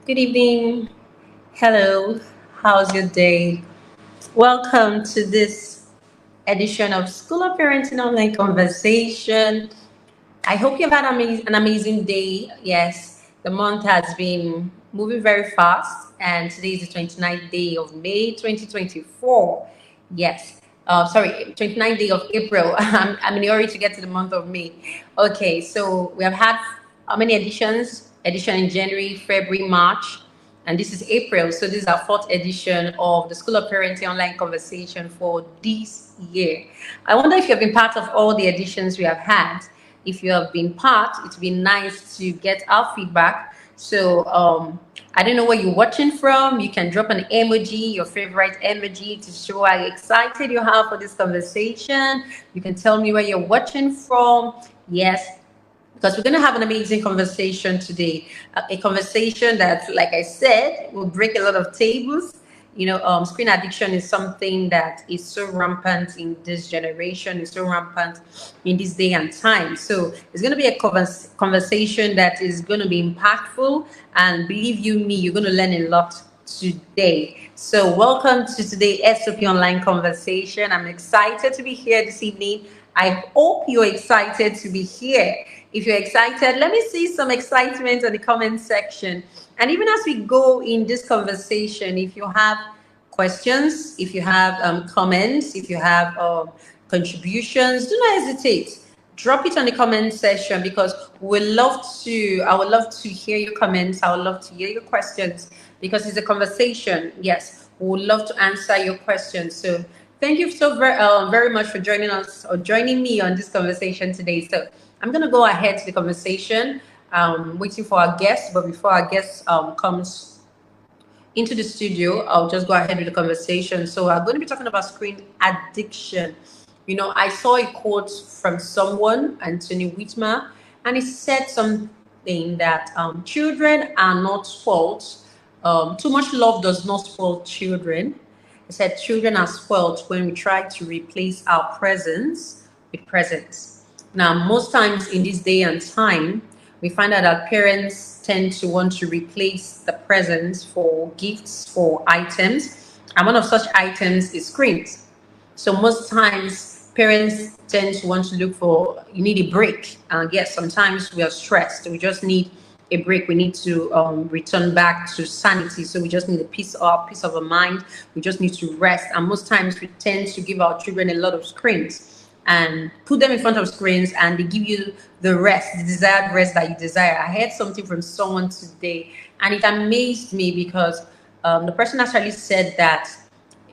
Good evening. Hello. How's your day? Welcome to this edition of School of Parenting Online Conversation. I hope you've had an amazing day. Yes, the month has been moving very fast, and today is the 29th day of May 2024. Yes, sorry, 29th day of April. I'm in a hurry to get to the month of May. Okay, so we have had how many editions? Edition in January, February, March, and this is April. So this is our fourth edition of the School of Parenting Online Conversation for this year. I wonder if you've been part of all the editions we have had. If you have been part, it's been nice to get our feedback. So I don't know where you're watching from. You can drop an emoji, your favorite emoji, to show how excited you are for this conversation. You can tell me where you're watching from. Yes, because we're going to have an amazing conversation today. A conversation that, like I said, will break a lot of tables. Screen addiction is something that is so rampant in this generation, is so rampant in this day and time. So it's going to be a conversation that is going to be impactful. And believe you me, you're going to learn a lot today. So welcome to today's SOP Online Conversation. I'm excited to be here this evening. I hope you're excited to be here. If you're excited, let me see some excitement in the comment section. And even as we go in this conversation, if you have questions, if you have comments, if you have contributions, do not hesitate. Drop it on the comment section because I would love to hear your comments. I would love to hear your questions because it's a conversation. Yes, we would love to answer your questions. So thank you so very much for joining us or joining me on this conversation today. So I'm going to go ahead to the conversation, waiting for our guest. But before our guest comes into the studio, I'll just go ahead with the conversation. So I'm going to be talking about screen addiction. I saw a quote from someone, Anthony Whitmer, and he said something that children are not spoiled. Too much love does not spoil children. He said children are spoiled when we try to replace our presence with presents. Now, most times in this day and time, we find out that parents tend to want to replace the presents for gifts, for items. And one of such items is screens. So most times parents tend to want to look for, you need a break. And yes, sometimes we are stressed. We just need a break. We need to return back to sanity. So we just need a peace of our mind. We just need to rest. And most times we tend to give our children a lot of screens and put them in front of screens, and they give you the rest, the desired rest that you desire. I heard something from someone today, and it amazed me because the person actually said that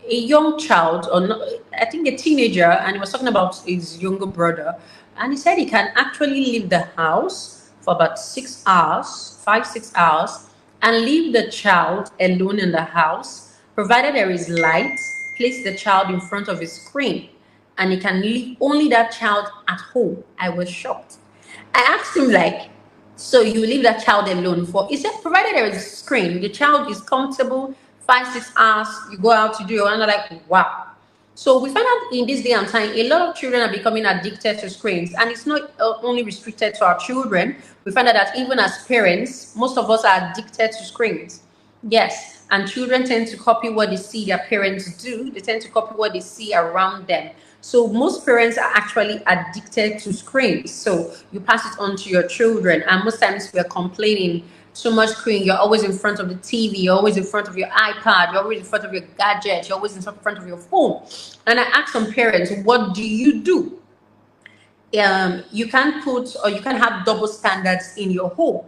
a young child, or not, I think a teenager, and he was talking about his younger brother, and he said he can actually leave the house for about 6 hours, 5, 6 hours, and leave the child alone in the house, provided there is light, place the child in front of a screen, and he can leave only that child at home. I was shocked. I asked him, like, so you leave that child alone for, he said, provided there is a screen, the child is comfortable, 5, 6 hours, you go out to do your own. I'm like, wow. So we find out in this day and time, a lot of children are becoming addicted to screens, and it's not only restricted to our children. We find out that even as parents, most of us are addicted to screens. Yes, and children tend to copy what they see their parents do. They tend to copy what they see around them. So most parents are actually addicted to screens. So you pass it on to your children, and most times we are complaining, so much screen. You're always in front of the TV. You're always in front of your iPad. You're always in front of your gadget. You're always in front of your phone. And I ask some parents, what do you do? You can put, or you can have double standards in your home.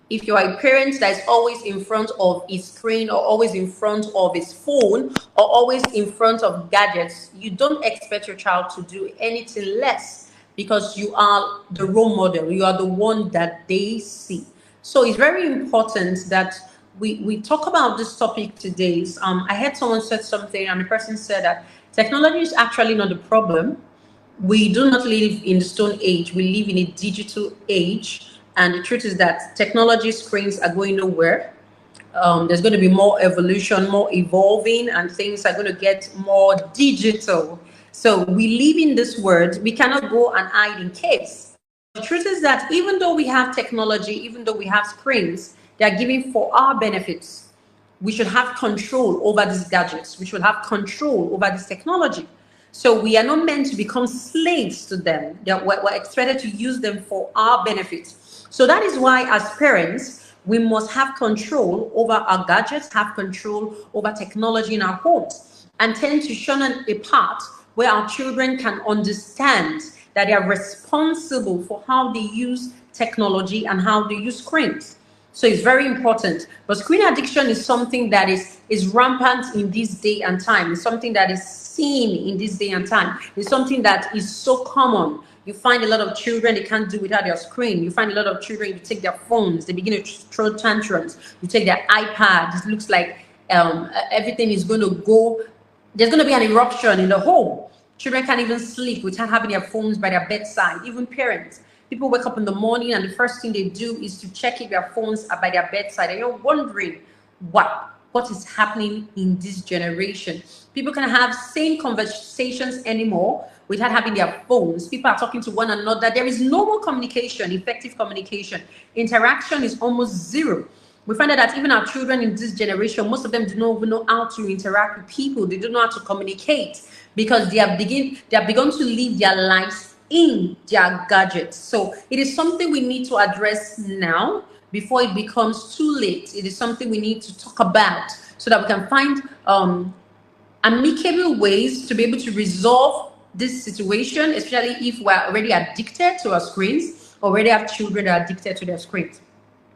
If you are a parent that is always in front of his screen, or always in front of his phone, or always in front of gadgets, you don't expect your child to do anything less, because you are the role model. You are the one that they see. So it's very important that we talk about this topic today. I heard someone said something, and the person said that technology is actually not the problem. We do not live in the stone age. We live in a digital age. And the truth is that technology screens are going nowhere. There's going to be more evolution, more evolving, and things are going to get more digital. So we live in this world. We cannot go and hide in caves. The truth is that even though we have technology, even though we have screens, they are given for our benefits. We should have control over these gadgets. We should have control over this technology. So we are not meant to become slaves to them. We're expected to use them for our benefits. So that is why, as parents, we must have control over our gadgets, have control over technology in our homes, and tend to shun a path where our children can understand that they are responsible for how they use technology and how they use screens. So it's very important. But screen addiction is something that is rampant in this day and time. It's something that is seen in this day and time. It's something that is so common. You find a lot of children, they can't do without their screen. You find a lot of children, you take their phones, they begin to throw tantrums. You take their iPad, it looks like everything is going to go, there's going to be an eruption in the home. Children can't even sleep without having their phones by their bedside, even parents. People wake up in the morning and the first thing they do is to check if their phones are by their bedside. And you're wondering what is happening in this generation. People can have same conversations anymore without having their phones. People are talking to one another. There is no more communication, effective communication. Interaction is almost zero. We find out that even our children in this generation, most of them do not even know how to interact with people. They don't know how to communicate because they have begun to live their lives in their gadgets. So it is something we need to address now before it becomes too late. It is something we need to talk about so that we can find amicable ways to be able to resolve this situation, especially if we're already addicted to our screens, already have children that are addicted to their screens.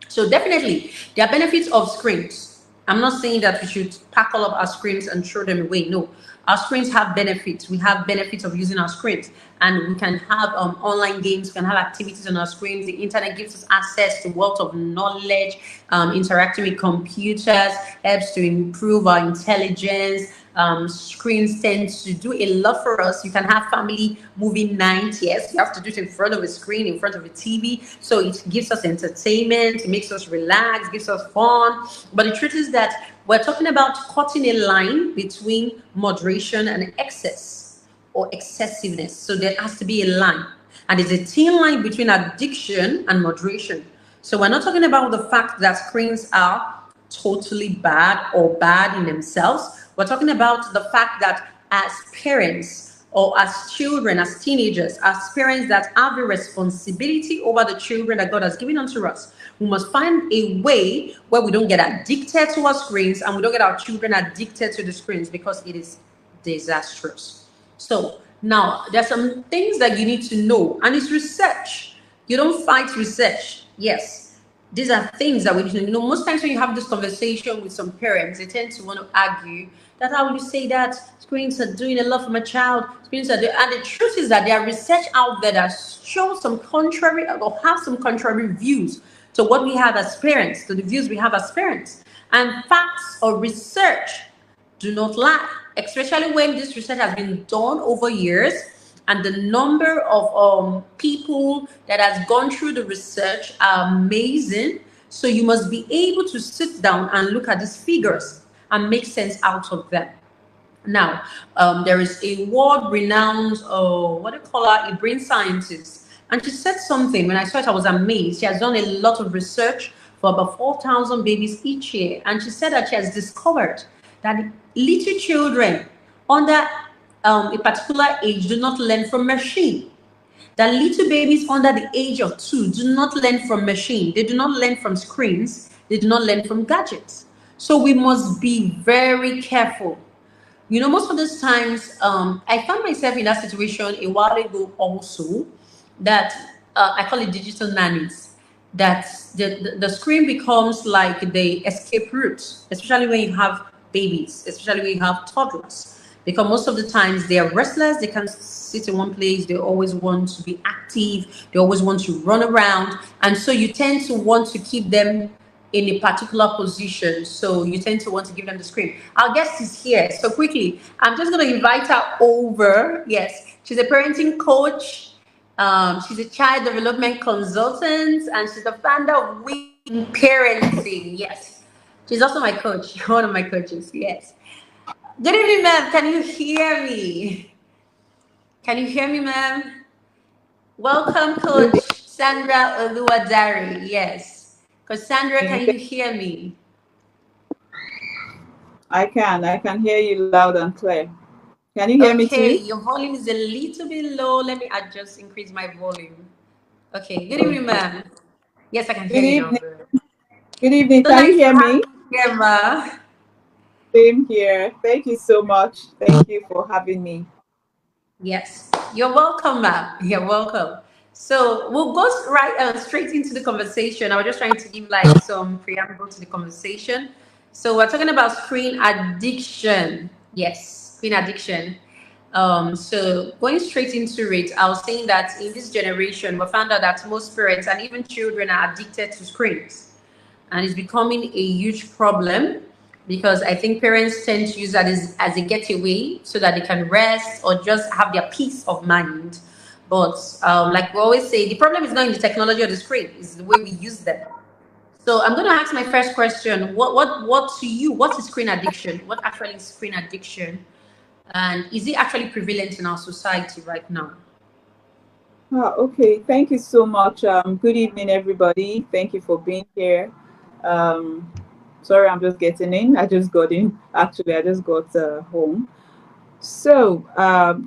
So definitely, there are benefits of screens. I'm not saying that we should pack all of our screens and throw them away. No, our screens have benefits. We have benefits of using our screens, and we can have online games, we can have activities on our screens. The internet gives us access to wealth of knowledge. Interacting with computers helps to improve our intelligence. Screens tend to do a lot for us. You can have family movie night. Yes, you have to do it in front of a screen, in front of a TV. So it gives us entertainment, it makes us relax, gives us fun. But the truth is that we're talking about cutting a line between moderation and excess or excessiveness. So there has to be a line. And there's a thin line between addiction and moderation. So we're not talking about the fact that screens are totally bad or bad in themselves. We're talking about the fact that as parents or as children, as teenagers, as parents that have a responsibility over the children that God has given unto us, we must find a way where we don't get addicted to our screens and we don't get our children addicted to the screens, because it is disastrous. So now there's some things that you need to know, and it's research. You don't fight research. Yes, these are things that we need to know. Most times when you have this conversation with some parents, they tend to want to argue that, how will you say that screens are doing a lot for my child? Screens are doing, and the truth is that there are research out there that show some contrary or have some contrary views to what we have as parents, to the views we have as parents. And facts or research do not lie, especially when this research has been done over years and the number of people that has gone through the research are amazing. So you must be able to sit down and look at these figures and make sense out of them. Now, there is a world-renowned, what do you call her, a brain scientist, and she said something. When I saw it, I was amazed. She has done a lot of research for about 4,000 babies each year, and she said that she has discovered that little children under a particular age do not learn from machine. That little babies under the age of 2 do not learn from machine. They do not learn from screens. They do not learn from gadgets. So we must be very careful. You know, most of those times, I found myself in that situation a while ago also, that I call it digital nannies, that the screen becomes like the escape route, especially when you have babies, especially when you have toddlers. Because most of the times they are restless, they can't sit in one place, they always want to be active, they always want to run around. And so you tend to want to keep them in a particular position. So you tend to want to give them the screen. Our guest is here. So quickly, I'm just going to invite her over. Yes, she's a parenting coach. She's a child development consultant, and she's the founder of Win Parenting. Yes, she's also my coach, one of my coaches. Yes. Good evening, ma'am. Can you hear me? Can you hear me, ma'am? Welcome, Coach Sandra Oluwadare. Yes. Cassandra, Me. can you hear me? I can. I can hear you loud and clear. Can you hear me Okay, too? your volume is a little bit low. Let me adjust, increase my volume. Okay, good evening, Okay. ma'am. Yes, I can hear Good you now. evening. Good. Good evening. So Can you nice to hear have me? you here, ma. Same here. Thank you so much. Thank you for having me. Yes, you're welcome, ma'am. You're welcome. So we'll go right straight into the conversation. I was just trying to give like some preamble to the conversation. So we're talking about screen addiction. Yes, screen addiction. So going straight into it, I was saying that in this generation, we found out that most parents and even children are addicted to screens, and it's becoming a huge problem because I think parents tend to use that as a getaway so that they can rest or just have their peace of mind. But like we always say, the problem is not in the technology or the screen; it's the way we use them. So I'm going to ask my first question: what to you? What is screen addiction? What actually is screen addiction? And is it actually prevalent in our society right now? Okay. Thank you so much. Good evening, everybody. Thank you for being here. Um, Sorry, I'm just getting in. I just got in. Actually, I just got home. So,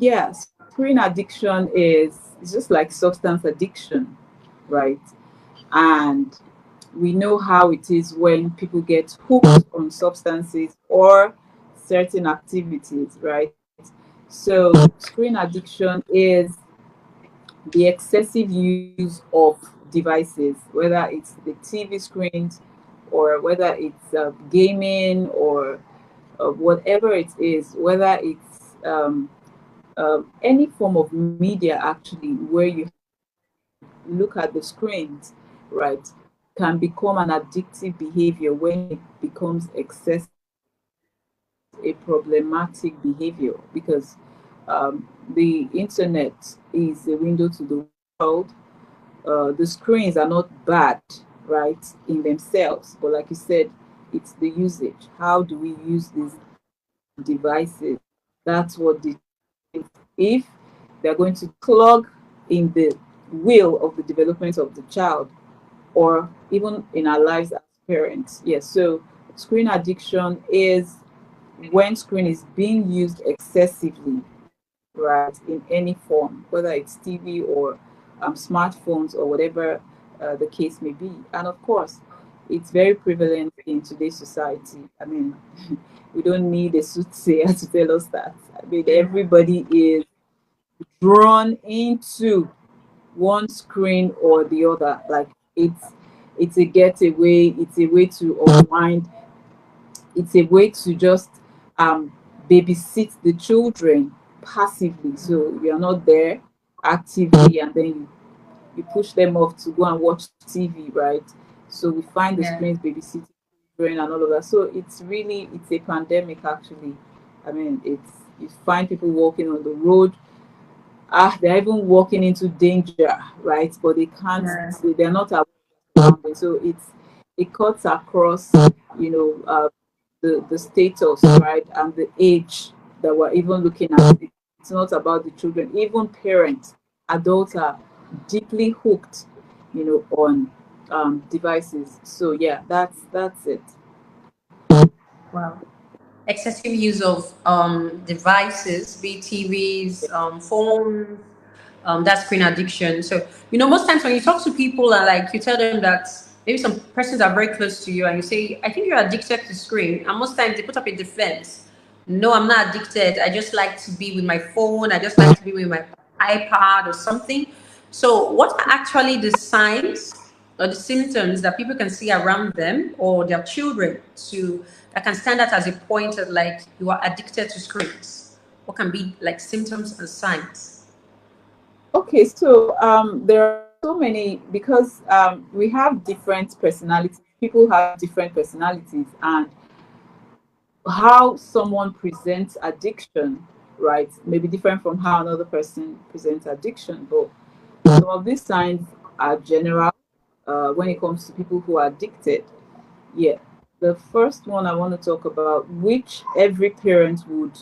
yeah, screen addiction is it's just like substance addiction, right? And we know how it is when people get hooked on substances or certain activities, right? So, screen addiction is the excessive use of devices, whether it's the TV screens or whether it's gaming or whatever it is, whether it's any form of media actually, where you have to look at the screens, right, can become an addictive behavior when it becomes excessive. It's a problematic behavior because the internet is a window to the world. The screens are not bad, right, in themselves, but like you said, it's the usage. How do we use these devices? That's what determines if they're going to clog in the wheel of the development of the child or even in our lives as parents. Yes, so screen addiction is when screen is being used excessively, right, in any form, whether it's TV or smartphones or whatever the case may be. And of course, it's very prevalent in today's society. I mean, we don't need a soothsayer to tell us that. I mean, everybody is drawn into one screen or the other. Like it's a getaway, it's a way to unwind, it's a way to just um, babysit the children passively. So you're not there actively, and then you push them off to go and watch TV, right? So we find the Yeah. screens babysitting children and all of that. So it's a pandemic actually. I mean, it's you find people walking on the road, they're even walking into danger, right? But they can't, Yeah. they're not aware around it. So it cuts across, you know, the status, right, and the age that we're even looking at. It's not about the children. Even parents, adults are deeply hooked, you know, on devices. So yeah, that's it. Wow. Excessive use of devices, be it TVs, phones, that screen addiction. So, most times when you talk to people and like you tell them that maybe some persons are very close to you and you say, I think you're addicted to screen. And most times they put up a defense. No, I'm not addicted. I just like to be with my phone. I just like to be with my iPad or something. So, what are actually the signs or the symptoms that people can see around them or their children to that can stand out as a point of like you are addicted to screens? What can be like symptoms and signs? Okay, so there are so many because we have different personalities. People have different personalities, and how someone presents addiction, right, may be different from how another person presents addiction. But some of these signs are general when it comes to people who are addicted. Yeah, the first one I want to talk about, which every parent would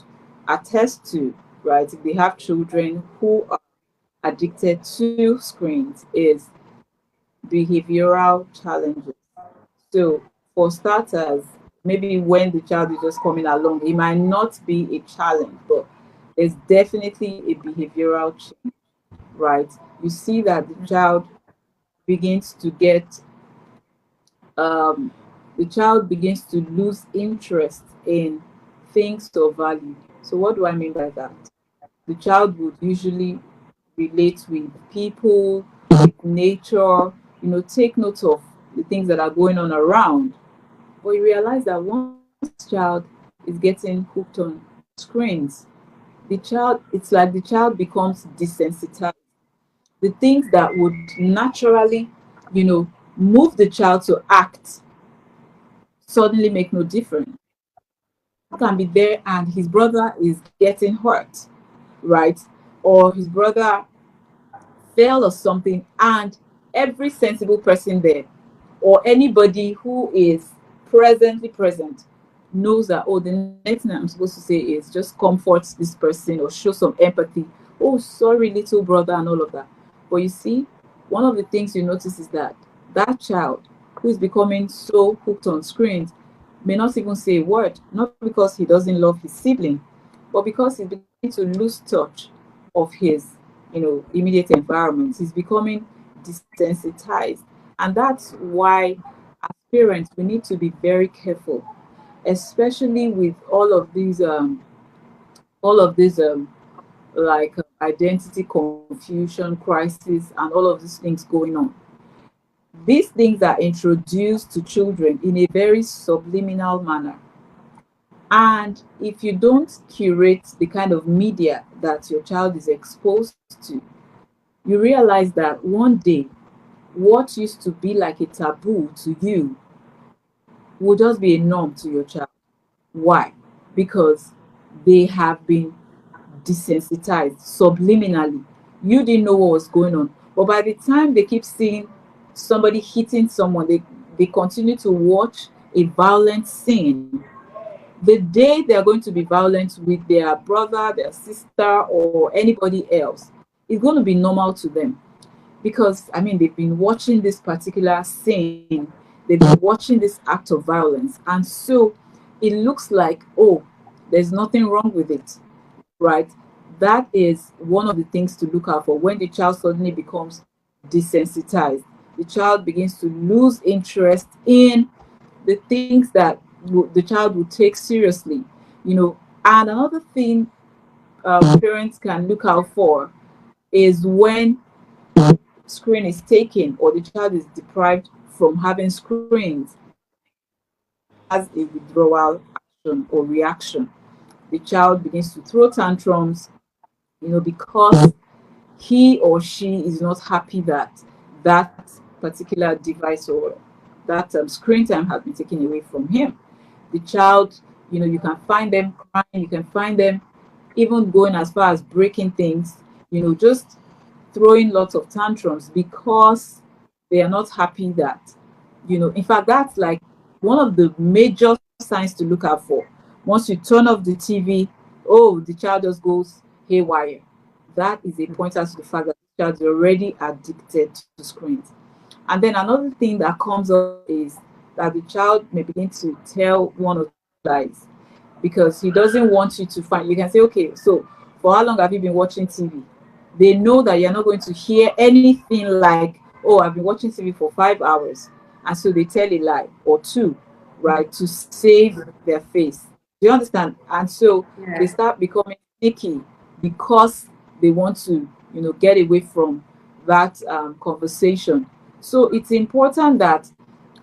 attest to, right, if they have children who are addicted to screens, is behavioral challenges. So for starters, maybe when the child is just coming along, it might not be a challenge, but there's definitely a behavioral change, right? You see that the child begins to get um, the child begins to lose interest in things of value. So what do I mean by that? The child would usually relate with people, with nature, take note of the things that are going on around. But you realize that once this child is getting hooked on screens, it's like the child becomes desensitized. The things that would naturally, you know, move the child to act suddenly make no difference. Can be there and his brother is getting hurt, right? Or his brother fell or something, and every sensible person there, or anybody who is presently present, knows that, oh, the next thing I'm supposed to say is just comfort this person or show some empathy. Oh, sorry, little brother, and all of that. But you see, one of the things you notice is that that child who is becoming so hooked on screens may not even say a word, not because he doesn't love his sibling, but because he's beginning to lose touch of his, immediate environment. He's becoming desensitized. And that's why as parents we need to be very careful, especially with all of these like identity confusion crisis and all of these things going on. These things are introduced to children in a very subliminal manner. And if you don't curate the kind of media that your child is exposed to, you realize that one day what used to be like a taboo to you will just be a norm to your child. Why? Because they have been desensitized subliminally. You didn't know what was going on. But by the time they keep seeing somebody hitting someone, they continue to watch a violent scene. The day they are going to be violent with their brother, their sister, or anybody else, it's going to be normal to them because I mean they've been watching this particular scene, they've been watching this act of violence, and so it looks like, oh, there's nothing wrong with it, right? That is one of the things to look out for when the child suddenly becomes desensitized. The child begins to lose interest in the things that the child would take seriously, And another thing parents can look out for is when screen is taken or the child is deprived from having screens, has a withdrawal action or reaction. The child begins to throw tantrums, because he or she is not happy that that particular device or that screen time has been taken away from him. The child, you can find them crying, you can find them even going as far as breaking things, just throwing lots of tantrums because they are not happy that, in fact, that's like one of the major signs to look out for. Once you turn off the TV, oh, the child just goes haywire. That is a pointer to the fact that the child is already addicted to screens. And then another thing that comes up is that the child may begin to tell one or two lies because he doesn't want you to find. You can say, okay, so for how long have you been watching TV? They know that you're not going to hear anything like, oh, I've been watching TV for 5 hours. And so they tell a lie or two, right, to save their face. Do you understand? And so they Yeah. start becoming sneaky because they want to, get away from that conversation. So it's important that,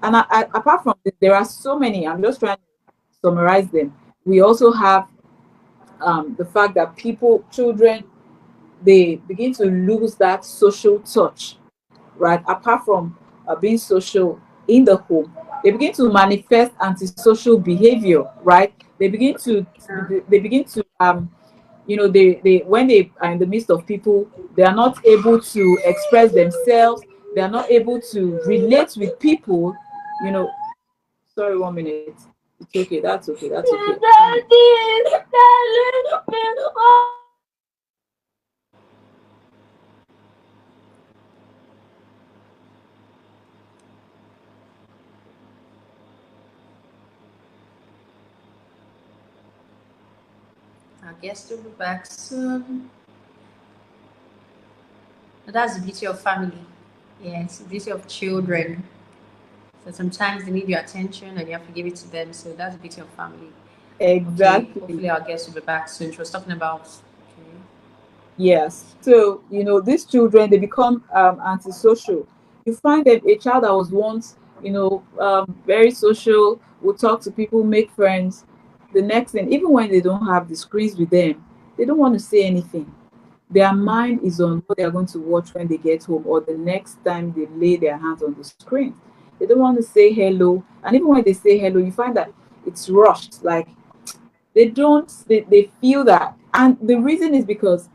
and apart from this, there are so many, I'm just trying to summarize them. We also have the fact that children, they begin to lose that social touch, right? Apart from being social in the home, they begin to manifest antisocial behavior, right? They begin to they when they are in the midst of people, they are not able to express themselves. They are not able to relate with people. You know, sorry, 1 minute. It's okay. That's okay. That's okay. I guess we'll be back soon. But that's the beauty of family. Yeah, it's the beauty of children. So sometimes they need your attention and you have to give it to them. So that's the beauty of family. Okay, Exactly. hopefully our guest will be back soon. She was talking about. Okay. Yes. So, these children, they become antisocial. You find that a child that was once, very social, will talk to people, make friends. The next thing, even when they don't have the screens with them, they don't want to say anything. Their mind is on what they are going to watch when they get home or the next time they lay their hands on the screen. They don't want to say hello. And even when they say hello, you find that it's rushed. Like they feel that. And the reason is because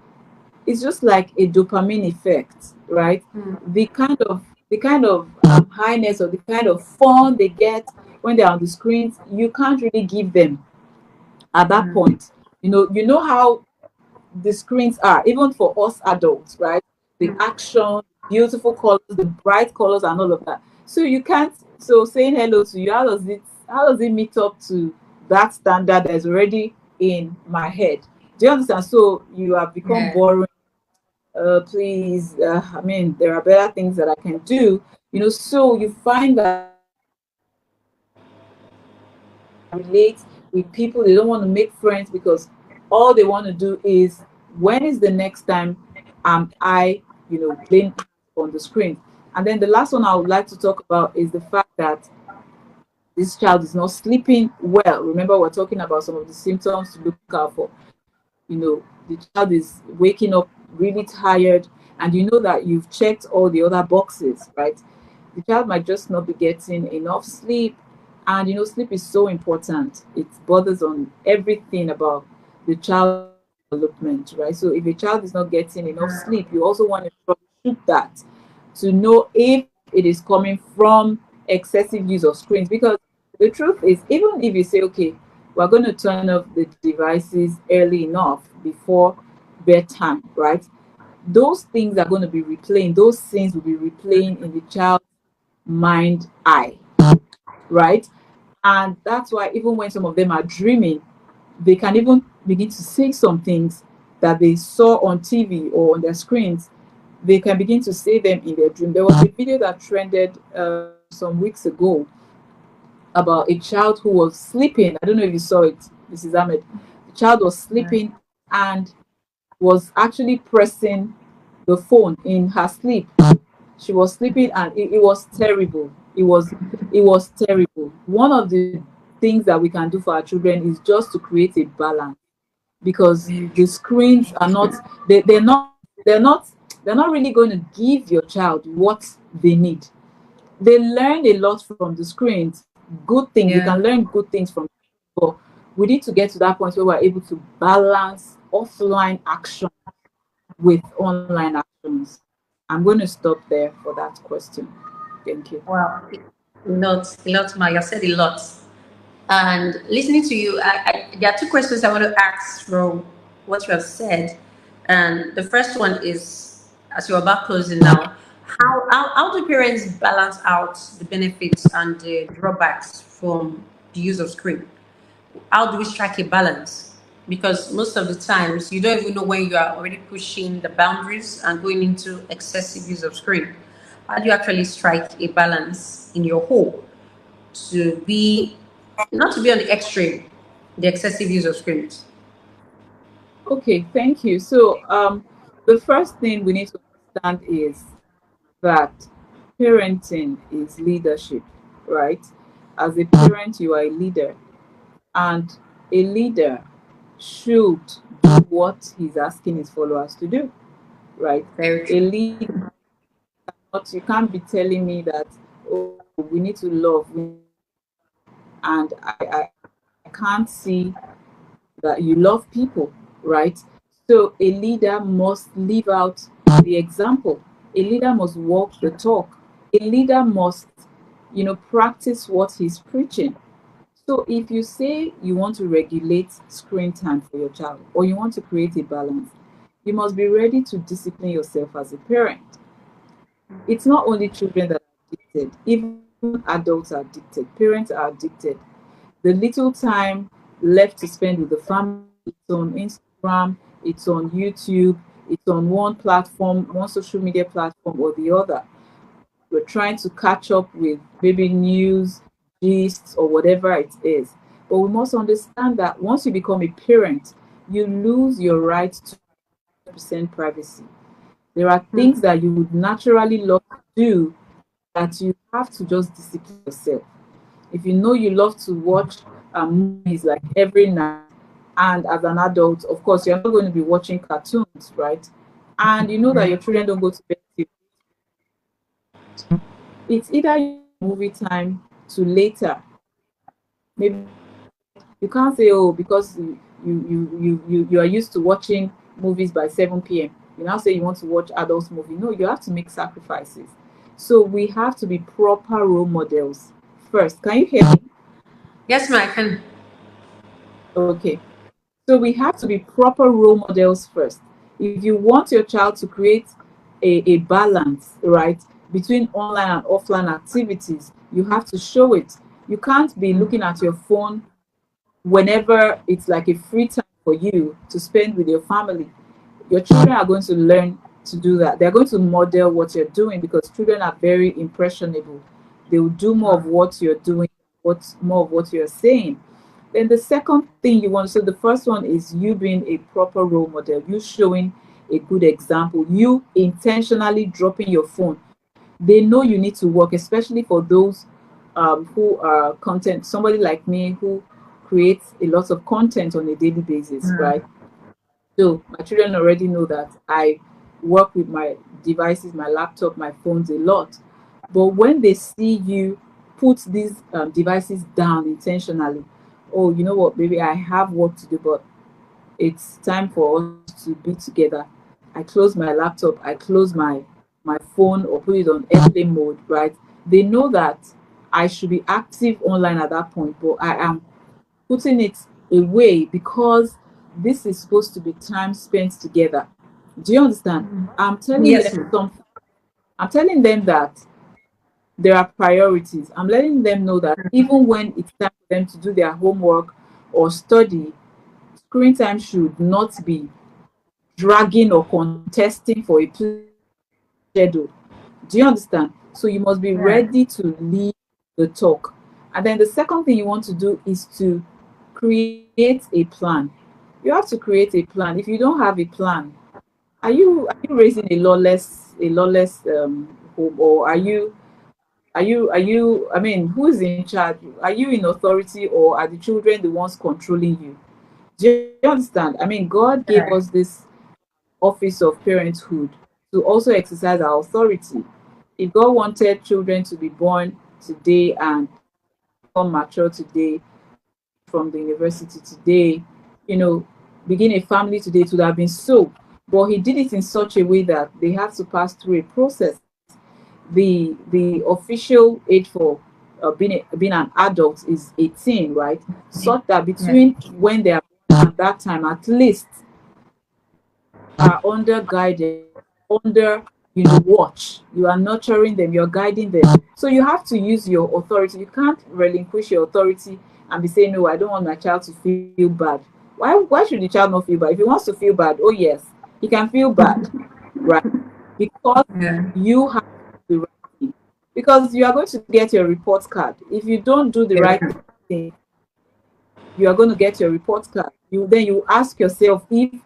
it's just like a dopamine effect, right? Mm. The kind of highness or the kind of fun they get when they're on the screens, you can't really give them at that Mm. point. You know how the screens are, even for us adults, right? The action, beautiful colors, the bright colors, and all of that. So you can't. So saying hello to you, how does it meet up to that standard that's already in my head? Do you understand? So you have become Yeah. boring. Please, I mean, there are better things that I can do. So you find that relate with people. They don't want to make friends because all they want to do is, when is the next time am I, playing on the screen? And then the last one I would like to talk about is the fact that this child is not sleeping well. Remember, we're talking about some of the symptoms to look out for. The child is waking up really tired, and you know that you've checked all the other boxes, right? The child might just not be getting enough sleep. And sleep is so important. It borders on everything about the child's development, right? So if a child is not getting enough sleep, you also want to troubleshoot that to know if it is coming from excessive use of screens. Because the truth is, even if you say, okay, we're going to turn off the devices early enough before bedtime, right? Those things are going to be replaying, those scenes will be replaying in the child's mind eye, right? And that's why even when some of them are dreaming, they can even begin to say some things that they saw on TV or on their screens. They can begin to say them in their dream. There was a video that trended some weeks ago about a child who was sleeping. I don't know if you saw it, Mrs. Ahmed. The child was sleeping and was actually pressing the phone in her sleep. She was sleeping and it was terrible. It was terrible. One of the things that we can do for our children is just to create a balance, because Very the true. screens are not they're not really going to give your child what they need. They learn a lot from the screens, good things. They can Yeah. learn good things from, but we need to get to that point where we're able to balance offline action with online actions. I'm going to stop there for that question. Thank you. Wow. A lot, Ma. You said a lot. And listening to you, there are two questions I want to ask from what you have said. And the first one is, as you're about closing now, how do parents balance out the benefits and the drawbacks from the use of screen? How do we strike a balance? Because most of the times you don't even know when you are already pushing the boundaries and going into excessive use of screen. How do you actually strike a balance in your home to be not to be on the extreme, the excessive use of screens? Okay, thank you. So, the first thing we need to understand is that parenting is leadership, right? As a parent, you are a leader, and a leader should do what he's asking his followers to do, right? Very A true. leader, you can't be telling me that, oh, we need to love, and I can't see that you love people, right? So a leader must live out the example. A leader must walk the talk. A leader must, practice what he's preaching. So if you say you want to regulate screen time for your child or you want to create a balance, you must be ready to discipline yourself as a parent. It's not only children that are addicted, even adults are addicted, parents are addicted. The little time left to spend with the family, it's on Instagram, it's on YouTube, it's on one platform, one social media platform or the other. We're trying to catch up with maybe news, gists, or whatever it is. But we must understand that once you become a parent, you lose your right to 100% privacy. There are things that you would naturally love to do that you have to just discipline yourself. If you know you love to watch movies like every night, and as an adult, of course, you're not going to be watching cartoons, right? And you know that your children don't go to bed till it's either you movie time to later. Maybe you can't say, oh, because you are used to watching movies by 7 p.m. You now say you want to watch adult movie. No, you have to make sacrifices. So we have to be proper role models first. Can you hear me? Yes, ma, I can. Okay. So we have to be proper role models first. If you want your child to create a balance, right, between online and offline activities, you have to show it. You can't be looking at your phone whenever it's like a free time for you to spend with your family. Your children are going to learn to do that. They're going to model what you're doing because children are very impressionable. They will do more of what you're doing, what's more of what you're saying. Then the second thing you want, so the first one is you being a proper role model, you showing a good example, you intentionally dropping your phone. They know you need to work, especially for those who are content, somebody like me who creates a lot of content on a daily basis, right? So my children already know that I work with my devices, my laptop, my phones a lot. But when they see you put these devices down intentionally, oh, you know what, baby, I have work to do, but it's time for us to be together. I close my laptop, I close my phone or put it on airplane mode, right? They know that I should be active online at that point, but I am putting it away because this is supposed to be time spent together. Do you understand? I'm telling Yes, them ma. something. I'm telling them that there are priorities. I'm letting them know that even when it's time for them to do their homework or study, screen time should not be dragging or contesting for a schedule. Do you understand? So you must be Yeah. ready to lead the talk. And then the second thing you want to do is to create a plan. You have to create a plan. If you don't have a plan, are you raising a lawless home, or are you I mean, who is in charge? Are you in authority, or are the children the ones controlling you? Do you understand? I mean, God gave us Right. this office of parenthood to also exercise our authority. If God wanted children to be born today and become mature today, graduate from the university today, you know, begin a family today, it would have been so. But He did it in such a way that they have to pass through a process. The official age for being an adult is 18, right? Such that Yeah. between when they are born and that time, at least you are under guidance, under watch. You are nurturing them, you're guiding them. So you have to use your authority. You can't relinquish your authority and be saying, no, I don't want my child to feel bad. Why should the child not feel bad? If he wants to feel bad, oh yes, he can feel bad, right? Because Yeah. you have to do the right thing. Because you are going to get your report card. If you don't do the right Yeah. thing, you are going to get your report card. You ask yourself if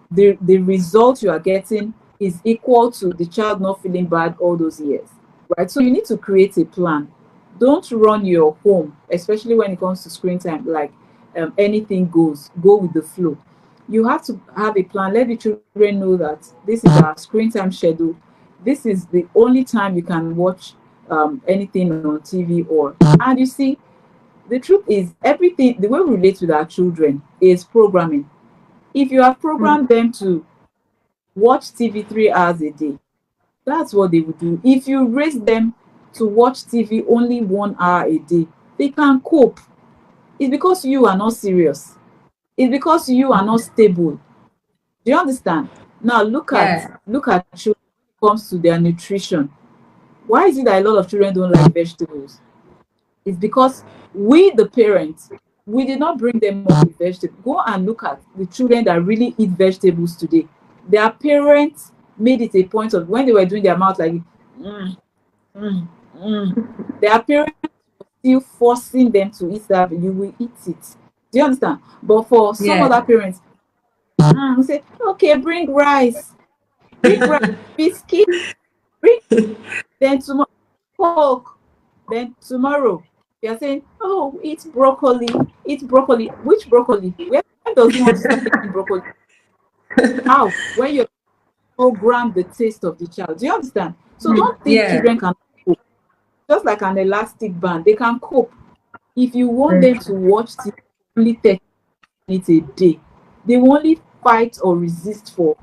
the result you are getting is equal to the child not feeling bad all those years, right? So you need to create a plan. Don't run your home, especially when it comes to screen time, like anything goes, go with the flow. You have to have a plan. Let the children know that this is our screen time schedule. This is the only time you can watch anything on TV, and you see, the truth is, everything, the way we relate with our children is programming. If you have programmed them to watch TV 3 hours a day, that's what they will do. If you raise them to watch TV only 1 hour a day, they can cope. It's because you are not serious. It's because you are not stable. Do you understand? Now Yeah. look at children when it comes to their nutrition. Why is it that a lot of children don't like vegetables? It's because we, the parents, we did not bring them up with vegetables. Go and look at the children that really eat vegetables today. Their parents made it a point of when they were doing their mouth like, mm, mm, mm. Their parents were still forcing them to eat that. You will eat it. Do you understand? But for some Yeah. other parents, say, okay, bring rice, biscuit, bring then tomorrow Coke. Then tomorrow they are saying, oh, eat broccoli, eat broccoli. Which broccoli? When does he want to start taking broccoli? How? When you program the taste of the child. Do you understand? So don't think Yeah. children can cope. Just like an elastic band, they can cope. If you want Very them to true. watch TV only 30 minutes a day, they will only fight or resist for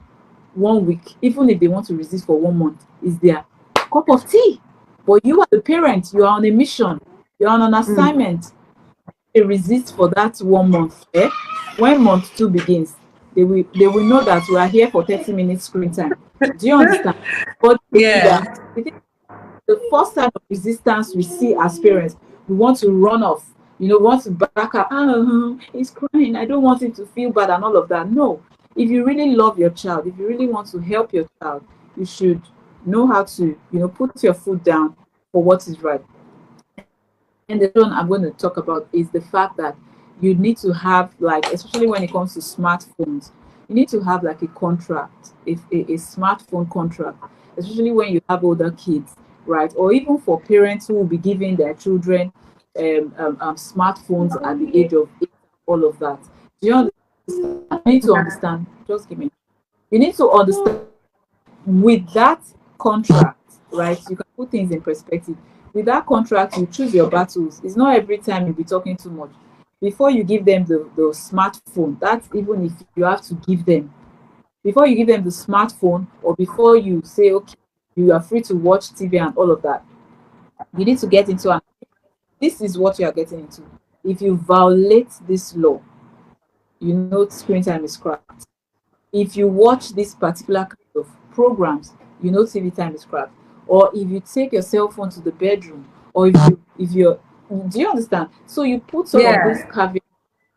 1 week. Even if they want to resist for 1 month, is their cup of tea. But you are the parent, you are on a mission, you're on an assignment. They resist for that 1 month. When month two begins, they will know that we are here for 30 minutes screen time. Do you understand? But they see Yeah. that the first sign of resistance we see as parents, we want to run off, want to back up. He's crying. I don't want him to feel bad and all of that. No. If you really love your child, if you really want to help your child, you should know how to, put your foot down for what is right. And the one I'm going to talk about is the fact that you need to have, like, especially when it comes to smartphones, you need to have like a contract, if a smartphone contract, especially when you have older kids, right? Or even for parents who will be giving their children smartphones at the age of 8, all of that. Do you understand? You need to understand. Just give me. You need to understand with that contract, right? You can put things in perspective. With that contract, you choose your battles. It's not every time you'll be talking too much. Before you give them the smartphone, that's even if you have to give them, before you give them the smartphone, or before you say, okay, you are free to watch TV and all of that, you need to get into an this is what you are getting into. If you violate this law, screen time is cracked. If you watch this particular kind of programs, TV time is cracked. Or if you take your cell phone to the bedroom, or if you're do you understand? So you put some of those Yeah. caveats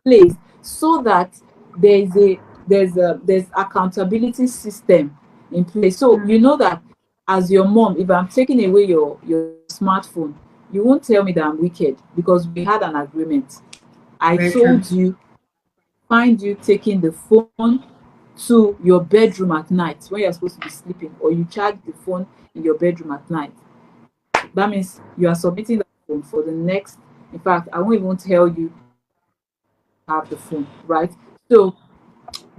in place so that there's accountability system in place. So you know that as your mom, if I'm taking away your smartphone, you won't tell me that I'm wicked because we had an agreement. I Very true. told you, find you taking the phone to your bedroom at night when you're supposed to be sleeping, or you charge the phone in your bedroom at night. That means you are submitting that phone for the next. In fact, I won't even tell you have the phone, right? So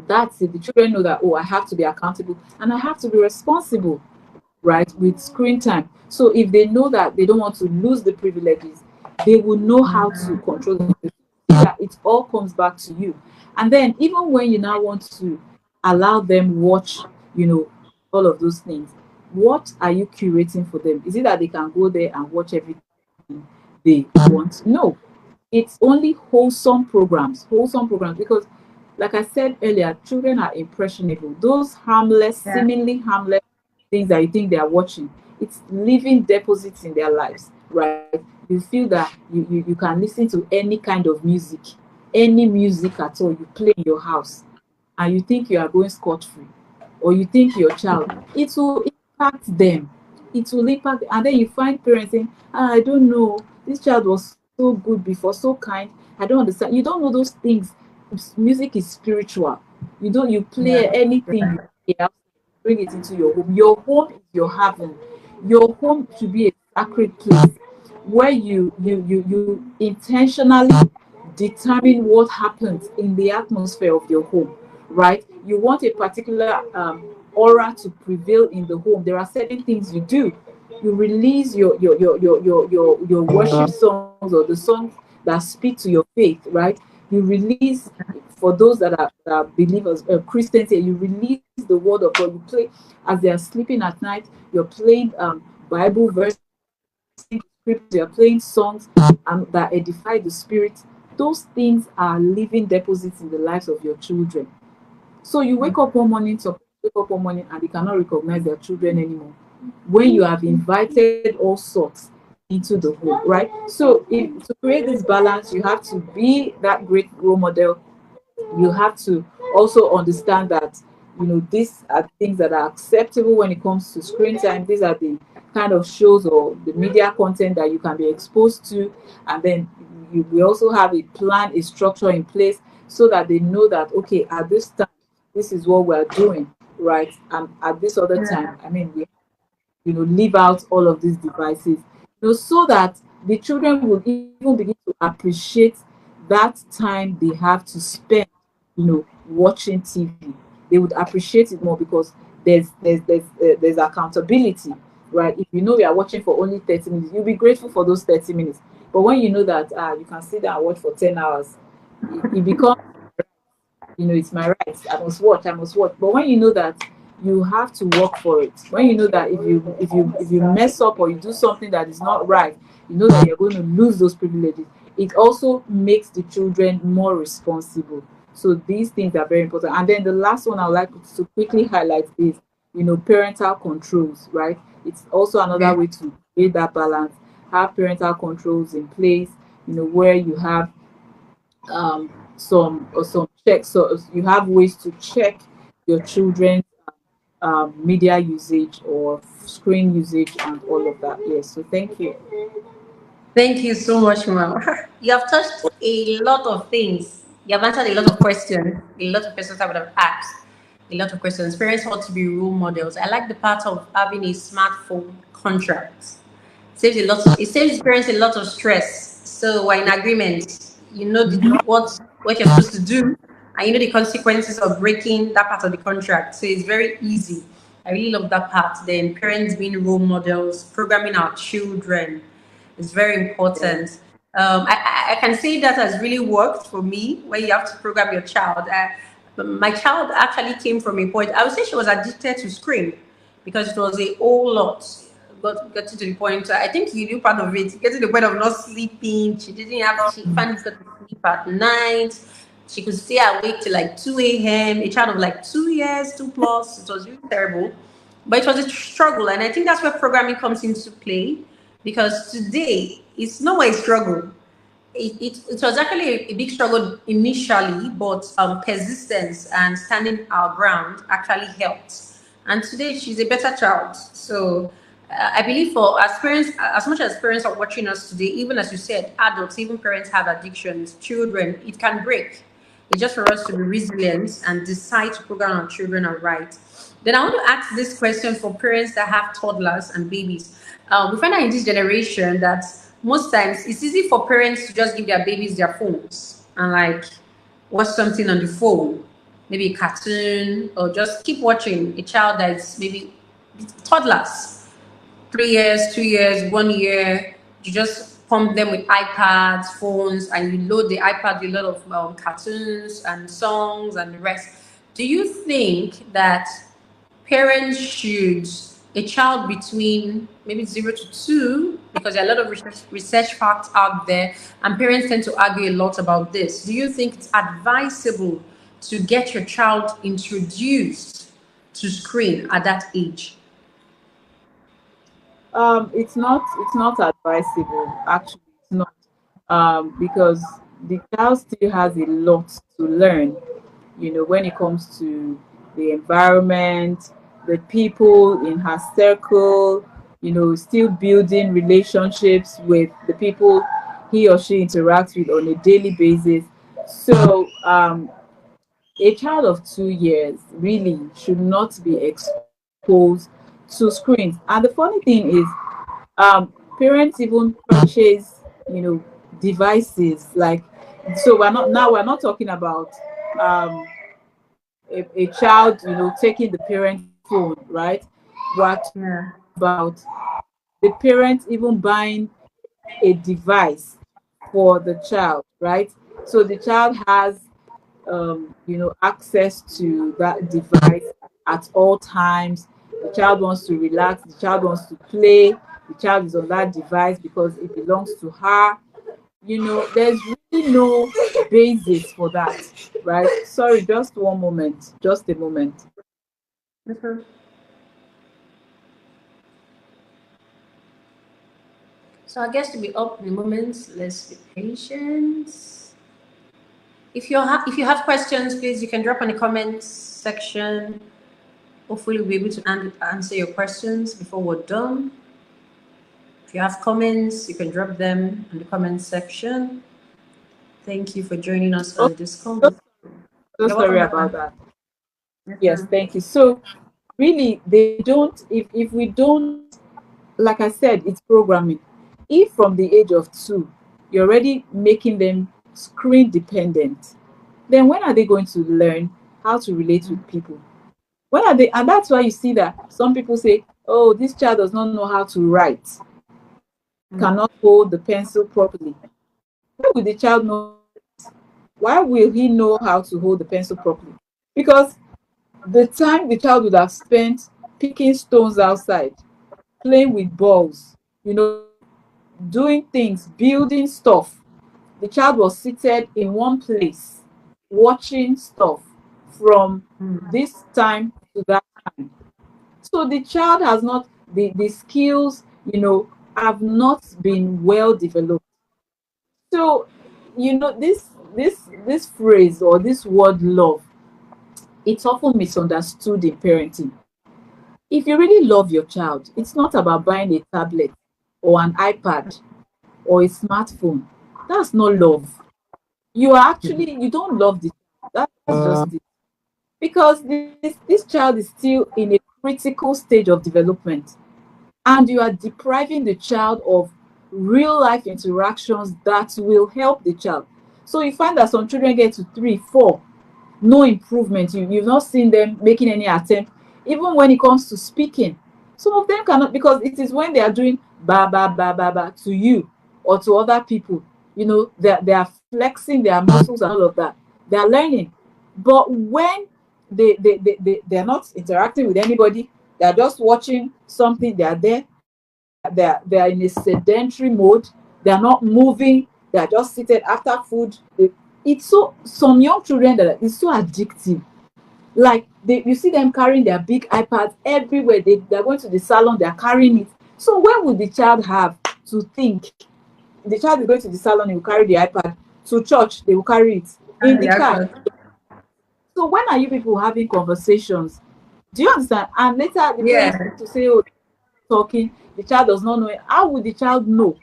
that's it. The children know that, oh, I have to be accountable and I have to be responsible, right, with screen time. So if they know that they don't want to lose the privileges, they will know how to control it. That it all comes back to you. And then even when you now want to allow them watch, you know, all of those things, what are you curating for them? Is it that they can go there and watch everything they want? No, it's only wholesome programs, because like I said earlier, children are impressionable. Those harmless, Yeah. seemingly harmless things that you think they are watching, it's living deposits in their lives, right? You feel that you can listen to any kind of music, any music at all you play in your house, and you think you are going scot-free, or you think your child, it will impact them. It will impact, and then you find parents saying, I don't know, this child was so good before, so kind. I don't understand. You don't know those things. Music is spiritual. You play Yeah. anything you hear, bring it into your home. Your home is your heaven. Your home should be a sacred place where you intentionally determine what happens in the atmosphere of your home, right? You want a particular aura to prevail in the home. There are certain things you do. You release your worship songs, or the songs that speak to your faith, right? You release, for those that are believers, Christians here, you release the word of God. You play as they are sleeping at night. You're playing Bible verses, scripts, you're playing songs that edify the spirit. Those things are living deposits in the lives of your children. So you wake up one morning, and they cannot recognize their children anymore. When you have invited all sorts into the home, right? So to create this balance, you have to be that great role model. You have to also understand that, these are things that are acceptable when it comes to screen time. These are the kind of shows or the media content that you can be exposed to. And then we also have a plan, a structure in place, so that they know that, okay, at this time, this is what we're doing, right? And at this other time, I mean, we leave out all of these devices, so that the children will even begin to appreciate that time they have to spend, watching TV. They would appreciate it more, because there's accountability, right? If you know we are watching for only 30 minutes, you'll be grateful for those 30 minutes. But when you know that you can sit down and watch for 10 hours, it becomes, it's my right. I must watch. But when you know that you have to work for it, when you know that if you mess up or you do something that is not right, you know that you're going to lose those privileges. It also makes the children more responsible. So these things are very important. And then the last one I would like to quickly highlight is, parental controls, right? It's also another way to create that balance. Have parental controls in place, where you have some checks. So you have ways to check your children's media usage or screen usage and all of that. Yes. So thank you. Thank you so much, ma'am. You have touched a lot of things. You have answered a lot of questions, a lot of questions I would have asked, a lot of questions. Parents ought to be role models. I like the part of having a smartphone contract. It saves parents a lot of stress. So we're in agreement. You know what you're supposed to do, and you know the consequences of breaking that part of the contract. So it's very easy. I really love that part. Then parents being role models, programming our children is very important. I can say that has really worked for me when you have to program your child. My child actually came from a point, I would say she was addicted to screen because it was a whole lot. Got to the point, I think you knew part of it, get to the point of not sleeping. She finally got to sleep at night. She could stay awake till like 2 a.m. A child of like 2 years, 2 plus. It was really terrible. But it was a struggle. And I think that's where programming comes into play because today it's not a struggle. It was actually a big struggle initially, but persistence and standing our ground actually helped. And today she's a better child. So I believe for as parents, as much as parents are watching us today, even as you said, adults, even parents have addictions, children, it can break. It's just for us to be resilient and decide to program our children are right. Then I want to ask this question for parents that have toddlers and babies. We find out in this generation that most times it's easy for parents to just give their babies their phones and like watch something on the phone, maybe a cartoon, or just keep watching a child that's maybe toddlers, 3 years, 2 years, 1 year. You just pump them with iPads, phones, and you load the iPad with a lot of cartoons and songs and the rest. Do you think that parents should a child between maybe 0 to 2, because there are a lot of research facts out there, and parents tend to argue a lot about this. Do you think it's advisable to get your child introduced to screen at that age? It's not advisable. Actually, it's not. Because the child still has a lot to learn, when it comes to the environment, the people in her circle, still building relationships with the people he or she interacts with on a daily basis. So a child of 2 years really should not be exposed to screens. And the funny thing is, parents even purchase, devices like, so we're not talking about um a child, taking the parent's phone, right? We're talking Yeah. about the parent even buying a device for the child, right? So the child has access to that device at all times. The child wants to relax, the child wants to play, the child is on that device because it belongs to her. There's really no basis for that, right? Sorry, just one moment, just a moment. So I guess to be up in a moment, let's be patient. If you have questions, please you can drop in the comments section. Hopefully we'll be able to answer your questions before we're done. If you have comments, you can drop them in the comment section. Thank you for joining us Oh, on this so, conversation. so You're sorry welcome, about Baba. that. Yes, Yes, ma'am. thank you. So really, they don't. If we don't, like I said, it's programming. If from the age of 2, you're already making them screen dependent, then when are they going to learn how to relate with people? When are they? And that's why you see that some people say, "Oh, this child does not know how to write. Cannot hold the pencil properly." Why would the child know how to write? Why will he know how to hold the pencil properly? Because the time the child would have spent picking stones outside, playing with balls, doing things, building stuff. The child was seated in one place, watching stuff from this time to that time. So the child has not, the skills, have not been well developed. So, this phrase or this word love, it's often misunderstood in parenting. If you really love your child, it's not about buying a tablet or an iPad or a smartphone. That's not love. You don't love the child. That's just it. Because this child is still in a critical stage of development, and you are depriving the child of real life interactions that will help the child. So you find that some children get to 3, 4, no improvement. You've not seen them making any attempt, even when it comes to speaking. Some of them cannot, because it is when they are doing ba ba ba ba ba to you or to other people, they are flexing their muscles and all of that. They are learning. But when they are not interacting with anybody, they are just watching something, they are there, they are in a sedentary mode, they are not moving, they are just seated after food. It's so, some young children, that it's so addictive. Like, you see them carrying their big iPads everywhere. They're going to the salon, they're carrying it. So when would the child have to think? The child is going to the salon, he will carry the iPad. To church, they will carry it in the car. Yeah, So when are you people having conversations? Do you understand? And later the parents yeah. to say, "Oh, talking, the child does not know it." How would the child know?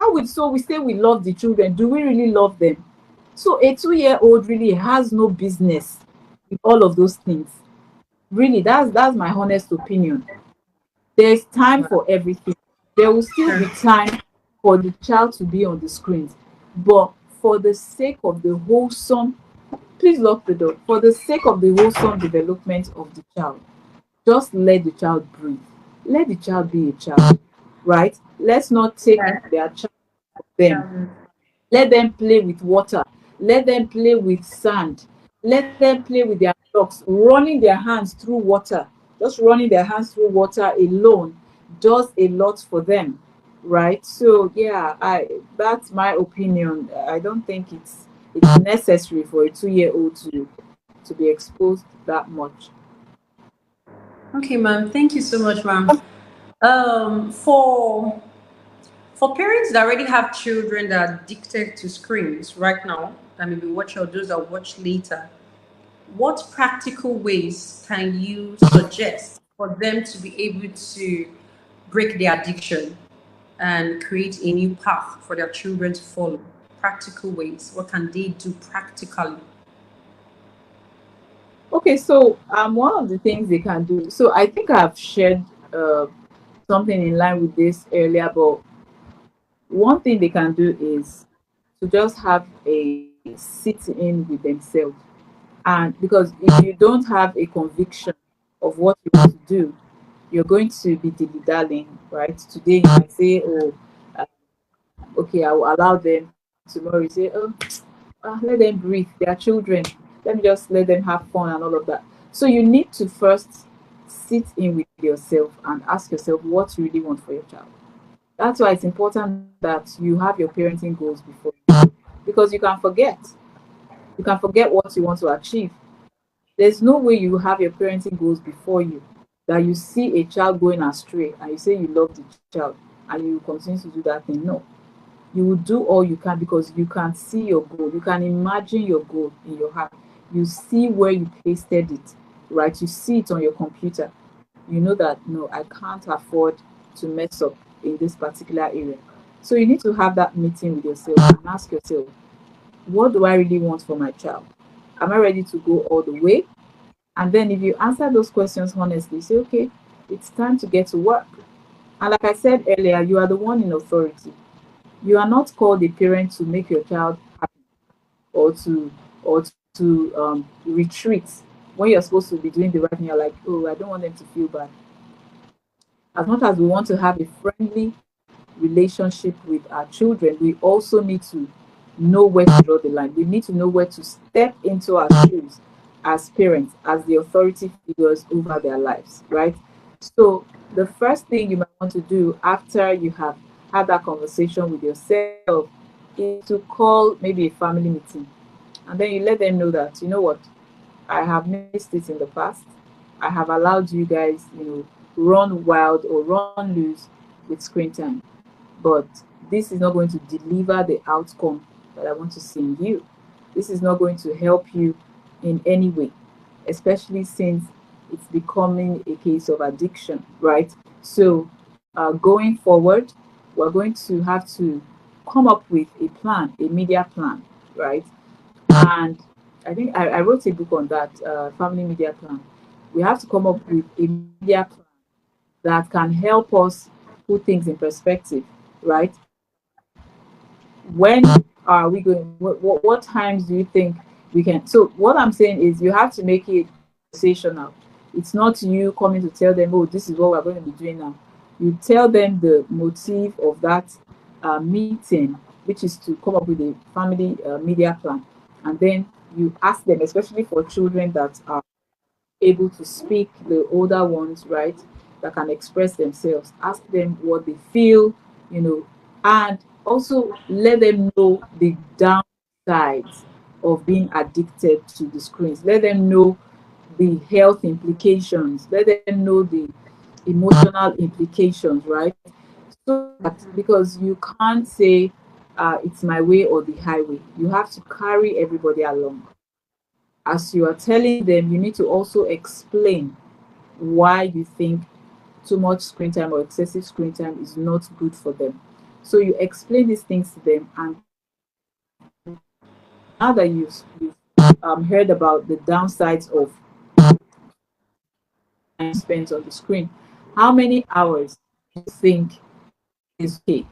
How would, so we say we love the children? Do we really love them? So a 2-year-old really has no business with all of those things. Really, that's my honest opinion. There's time for everything. There will still be time for the child to be on the screens. But for the sake of the wholesome, please lock the door. For the sake of the wholesome development of the child, just let the child breathe. Let the child be a child, right? Let's not take Yeah. their child from them. Let them play with water. Let them play with sand. Let them play with their blocks, running their hands through water. Just running their hands through water alone does a lot for them, right? So yeah, I that's my opinion. I don't think it's necessary for a 2-year-old to be exposed that much. Okay, ma'am. Thank you so much, ma'am. For parents that already have children that are addicted to screens right now, that maybe watch or those that watch later, what practical ways can you suggest for them to be able to break their addiction and create a new path for their children to follow? Practical ways. What can they do practically? Okay, so one of the things they can do. So I think I've shared uh, something in line with this earlier, but one thing they can do is to just have a sit in with themselves. And because if you don't have a conviction of what you want to do, you're going to be dilly dallying, right? Today you might say, "Oh, uh, okay, I will allow them." Tomorrow you say, "Oh, let them breathe. They are children. Let me just let them have fun and all of that." So you need to first sit in with yourself and ask yourself what you really want for your child. That's why it's important that you have your parenting goals before you, because you can forget what you want to achieve. There's no way you have your parenting goals before you, that you see a child going astray and you say you love the child. and you continue to do that thing. No, you will do all you can because you can see your goal. You can imagine your goal in your heart. You see where you pasted it, right? You see it on your computer. You know that no, I can't afford to mess up in this particular area. So you need to have that meeting with yourself and ask yourself, what do I really want for my child? Am I ready to go all the way? And then if you answer those questions honestly, say, okay, it's time to get to work. And like I said earlier, you are the one in authority. You are not called a parent to make your child happy or to retreat when you're supposed to be doing the right thing. You're like, oh, I don't want them to feel bad. As much as we want to have a friendly relationship with our children, we also need to know where to draw the line. We need to know where to step into our shoes as parents, as the authority figures over their lives, right? So, the first thing you might want to do after you have had that conversation with yourself is to call maybe a family meeting, and then you let them know that, you know what, I have missed it in the past. I have allowed you guys, run wild or run loose with screen time. But this is not going to deliver the outcome that I want to see in you. This is not going to help you in any way, especially since it's becoming a case of addiction, right? So, going forward, we're going to have to come up with a plan, a media plan, right? And I think I wrote a book on that, family media plan. We have to come up with a media plan that can help us put things in perspective, right? When are we going? What times do you think we can? So what I'm saying is, you have to make it conversational. It's not you coming to tell them, oh, this is what we're going to be doing now. You tell them the motive of that meeting, which is to come up with a family media plan, and then you ask them, especially for children that are able to speak, the older ones, right, that can express themselves. Ask them what they feel, and also let them know the downsides of being addicted to the screens. Let them know the health implications. Let them know the emotional implications, right? So that because you can't say it's my way or the highway, you have to carry everybody along. As you are telling them, you need to also explain why you think too much screen time or excessive screen time is not good for them. So you explain these things to them, and now that you've heard about the downsides of time spent on the screen, how many hours do you think is okay?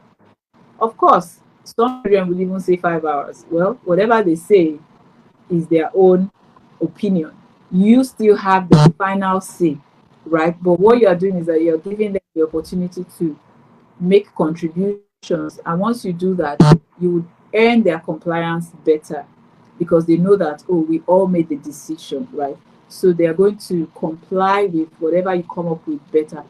Of course, some children will even say 5 hours. Well, whatever they say is their own opinion. You still have the final say, right? But what you are doing is that you're giving them the opportunity to make contributions. And once you do that, you would earn their compliance better because they know that, oh, we all made the decision, right? So they are going to comply with whatever you come up with better.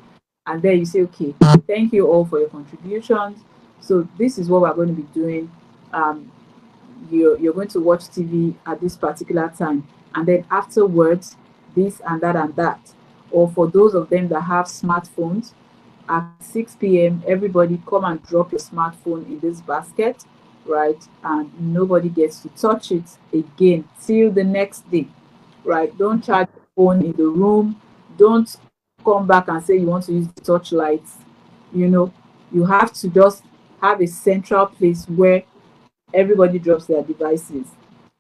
And then you say, okay, thank you all for your contributions. So this is what we're going to be doing. Um, you're going to watch TV at this particular time, and then afterwards, this and that. Or for those of them that have smartphones, at 6 p.m., everybody come and drop your smartphone in this basket, right? And nobody gets to touch it again till the next day, right? Don't charge your phone in the room. Don't come back and say you want to use the torchlights. You know, you have to just have a central place where everybody drops their devices.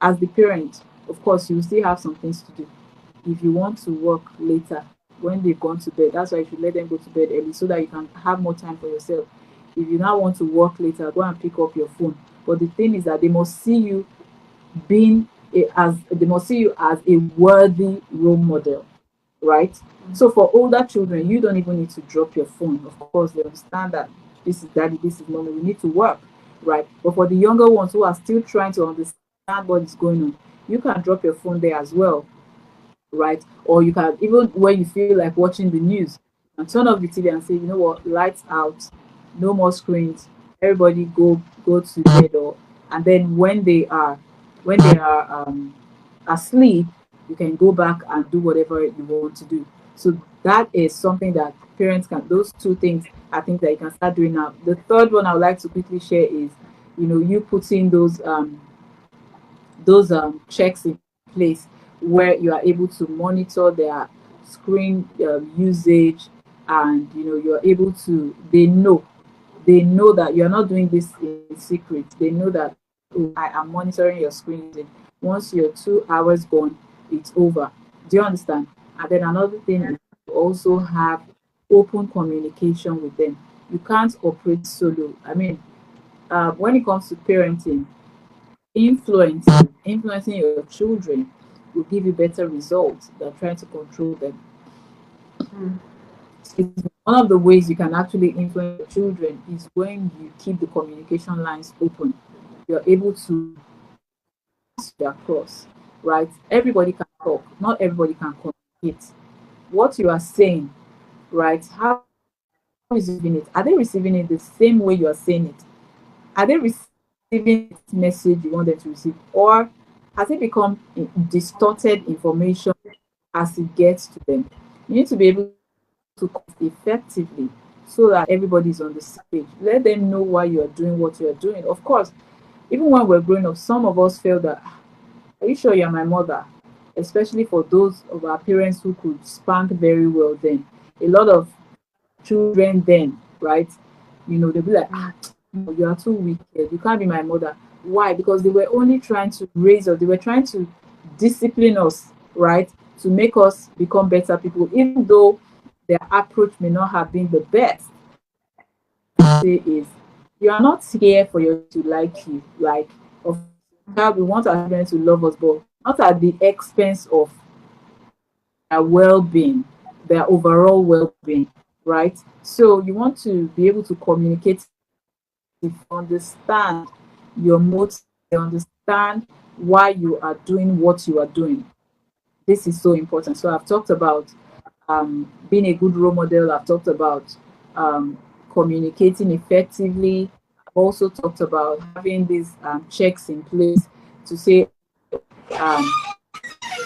As the parent, of course, you still have some things to do. If you want to work later, when they've gone to bed, that's why you should let them go to bed early so that you can have more time for yourself. If you now want to work later, go and pick up your phone. But the thing is that they must see you they must see you as a worthy role model, right? So for older children, you don't even need to drop your phone. Of course, they understand that this is daddy, this is mommy, we need to work, right? But for the younger ones who are still trying to understand what is going on, you can drop your phone there as well, right? Or you can, even when you feel like watching the news, and turn off the TV and say, you know what, lights out, no more screens, everybody go to bed. Or and then when they are asleep, you can go back and do whatever you want to do. So that is something that parents can, those two things I think that you can start doing now. The third one I would like to quickly share is, you putting those checks in place where you are able to monitor their screen usage, and you're able to, they know that you're not doing this in secret. They know that, oh, I am monitoring your screen usage. Once your 2 hours gone, it's over. Do you understand? And then another thing is to also have open communication with them. You can't operate solo. I mean, when it comes to parenting, influencing your children will give you better results than trying to control them. Mm. One of the ways you can actually influence your children is when you keep the communication lines open. You're able to across, right? Everybody can talk, not everybody can communicate. What you are saying, right? How is receiving it? Are they receiving it the same way you are saying it? Are they receiving this message you want them to receive? Or has it become distorted information as it gets to them? You need to be able to effectively so that everybody is on the same page. Let them know why you are doing what you are doing. Of course, even when we're growing up, some of us feel that, are you sure you're my mother? Especially for those of our parents who could spank very well then. A lot of children then, right? They'll be like, no, you are too wicked. You can't be my mother. Why? Because they were only trying to raise us, they were trying to discipline us, right? To make us become better people, even though their approach may not have been the best. Say is, you are not here for your to like you. Like, of course, we want our children to love us, but not at the expense of their well-being, their overall well-being, right? So you want to be able to communicate, understand your motives, understand why you are doing what you are doing. This is so important. So I've talked about being a good role model. I've talked about communicating effectively. I've also talked about having these checks in place to say, um,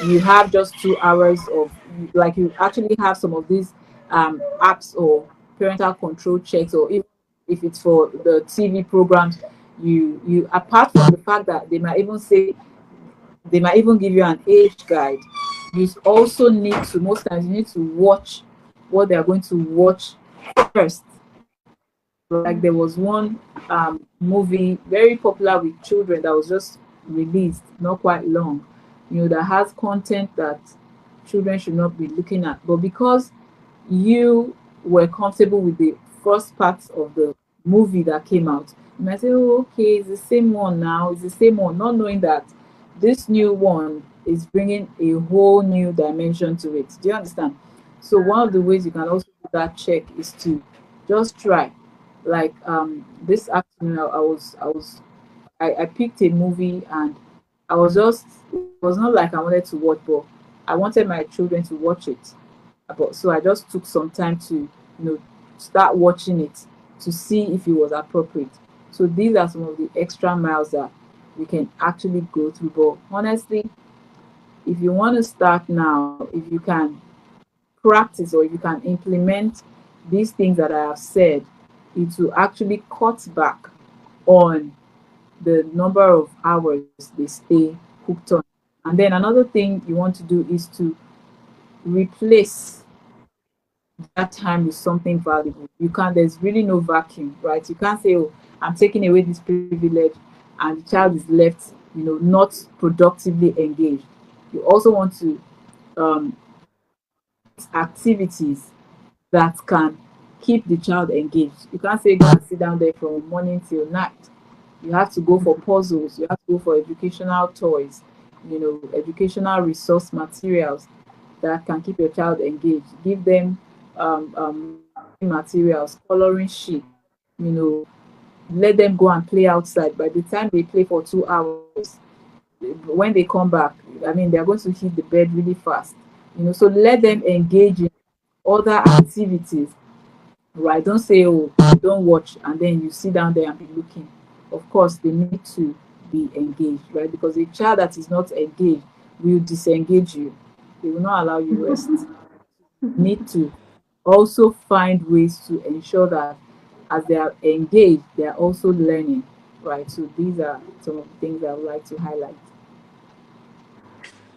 you have just 2 hours of, like, you actually have some of these apps or parental control checks, or if it's for the TV programs, you apart from the fact that they might even give you an age guide, you also need to, most times you need to watch what they are going to watch first. Like, there was one movie very popular with children that was just released not quite long, that has content that children should not be looking at. But because you were comfortable with the first part of the movie that came out, you might say, oh, okay, it's the same one now, it's the same one, not knowing that this new one is bringing a whole new dimension to it. Do you understand? So one of the ways you can also do that check is to just try. Like, this afternoon, I picked a movie, and I was just, it was not like I wanted to watch, but I wanted my children to watch it. But so I just took some time to, start watching it to see if it was appropriate. So these are some of the extra miles that we can actually go through. But honestly, if you want to start now, if you can practice, or if you can implement these things that I have said, it will actually cut back on the number of hours they stay hooked on. And then another thing you want to do is to replace that time with something valuable. You can't, there's really no vacuum, right? You can't say, oh, I'm taking away this privilege, and the child is left, not productively engaged. You also want to activities that can keep the child engaged. You can't say go and sit down there from morning till night. You have to go for puzzles, you have to go for educational toys, educational resource materials that can keep your child engaged. Give them materials, coloring sheet, you know, let them go and play outside. By the time they play for 2 hours, when they come back, I mean, they're going to hit the bed really fast. So let them engage in other activities, right? Don't say, oh, don't watch, and then you sit down there and be looking. Of course, they need to be engaged, right? Because a child that is not engaged will disengage you. They will not allow you rest. need to also find ways to ensure that as they are engaged, they are also learning, right? So these are some of the things I would like to highlight.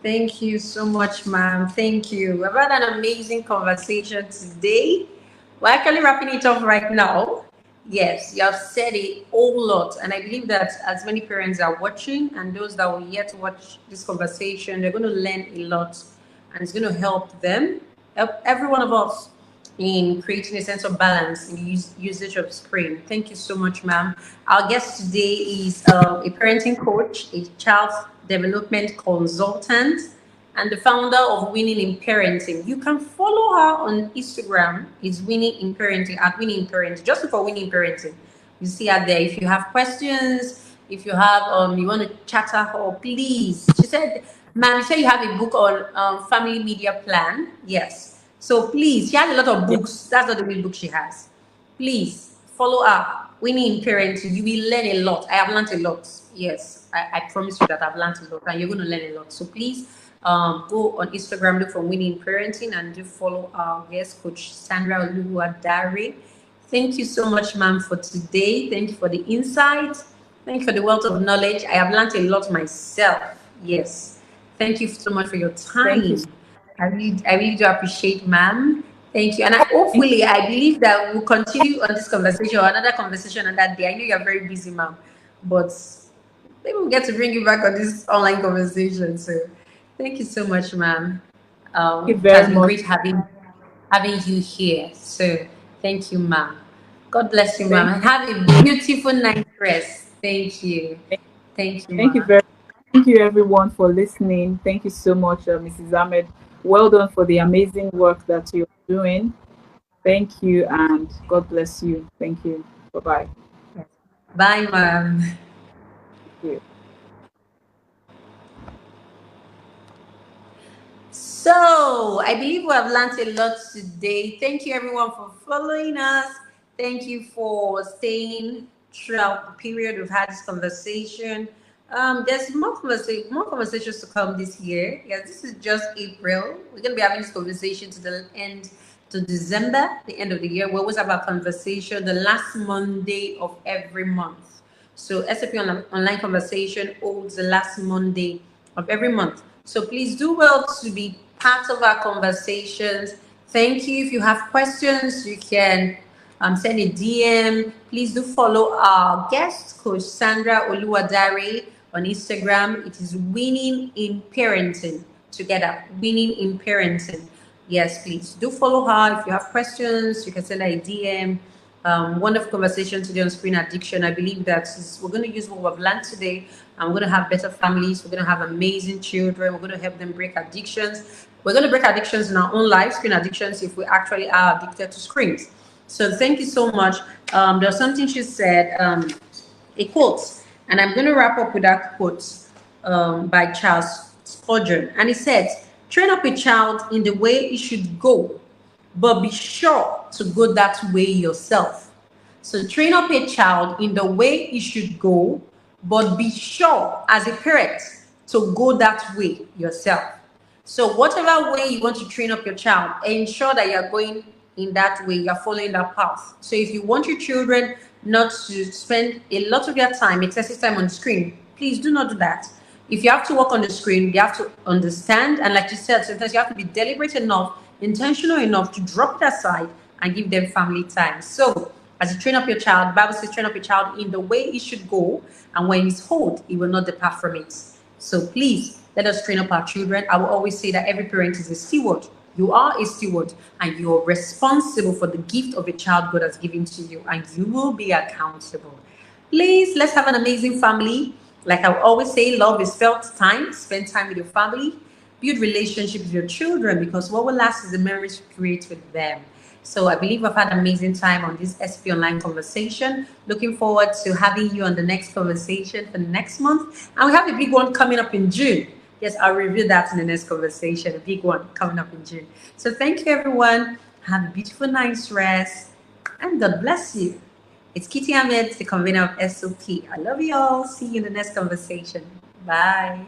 Thank you so much, ma'am. Thank you. We've had an amazing conversation today. We're actually wrapping it up right now. Yes, you have said a whole lot. And I believe that as many parents are watching and those that will yet watch this conversation, they're going to learn a lot and it's going to help them, help every one of us in creating a sense of balance in the usage of screen. Thank you so much, ma'am. Our guest today is a parenting coach, a child development consultant, and the founder of Winning in Parenting. You can follow her on Instagram. It's Winning in Parenting, at Winning in Parenting. Just look for Winning in Parenting. You see her there. If you have questions, if you have you want to chat her, please. She said, "Ma'am, you said you have a book on family media plan." Yes. So please, she has a lot of Yeah, books. That's not the only book she has. Please follow up. Winning in Parenting. You will learn a lot. I have learned a lot. Yes, I promise you that I've learned a lot, and you're going to learn a lot. So please go on Instagram, look for Winning in Parenting, and do follow our guest coach Sandra Oluwadare. Thank you so much, ma'am, for today. Thank you for the insights. Thank you for the wealth of knowledge. I have learned a lot myself. Yes. Thank you so much for your thank you. time. I really do appreciate, ma'am. Thank you. And Thank hopefully, I believe that we'll continue on this conversation or another conversation on that day. I know you're very busy, ma'am, but maybe we'll get to bring you back on this online conversation. So, thank you so much, ma'am. you It has very been much. great having you here. So, thank you, ma'am. God bless you, ma'am. Thank And have a beautiful night rest. Thank you. Thank you, thank you ma'am. very thank you everyone for listening. Thank you so much, Mrs. Ahmed. Well done for the amazing work that you're doing. Thank you and God bless you. Thank you. Bye bye. Bye, ma'am. Thank you. So, I believe we have learned a lot today. Thank you, everyone, for following us. Thank you for staying throughout the period we've had this conversation. There's more conversations to come this year. Yes, this is just April. We're going to be having this conversation to the end to December, the end of the year. We always have our conversation the last Monday of every month. So SAP Online Conversation holds the last Monday of every month. So please do well to be part of our conversations. Thank you. If you have questions, you can send a DM. Please do follow our guest, Coach Sandra Oluwadare, on Instagram. It is Winning in Parenting together. Winning in Parenting. Yes, please do follow her. If you have questions, you can send her a DM. Wonderful conversation today on screen addiction. I believe that we're going to use what we've learned today and we're going to have better families. We're going to have amazing children. We're going to help them break addictions. We're going to break addictions in our own lives, screen addictions, if we actually are addicted to screens. So thank you so much. There's something she said, a quote, and I'm going to wrap up with that quote by Charles Spurgeon. And it says, train up a child in the way it should go, but be sure to go that way yourself. So train up a child in the way it should go, but be sure as a parent to go that way yourself. So whatever way you want to train up your child, ensure that you're going in that way, you're following that path. So if you want your children not to spend a lot of their time, excessive time on the screen, please do not do that. If you have to work on the screen, you have to understand, and like you said, sometimes you have to be deliberate enough, intentional enough to drop it aside and give them family time. So as you train up your child, the Bible says train up your child in the way he should go, and when he's old, he will not depart from it. So please let us train up our children. I will always say that every parent is a steward. You are a steward and you are responsible for the gift of a child God has given to you, and you will be accountable. Please, let's have an amazing family. Like I always say, love is felt time. Spend time with your family. Build relationships with your children, because what will last is the memories you create with them. So I believe I've had an amazing time on this SP Online conversation. Looking forward to having you on the next conversation for next month. And we have a big one coming up in June. Yes, I'll review that in the next conversation. A big one coming up in June. So thank you, everyone. Have a beautiful night's rest. And God bless you. It's Kitty Ahmed, the convener of SOP. I love you all. See you in the next conversation. Bye.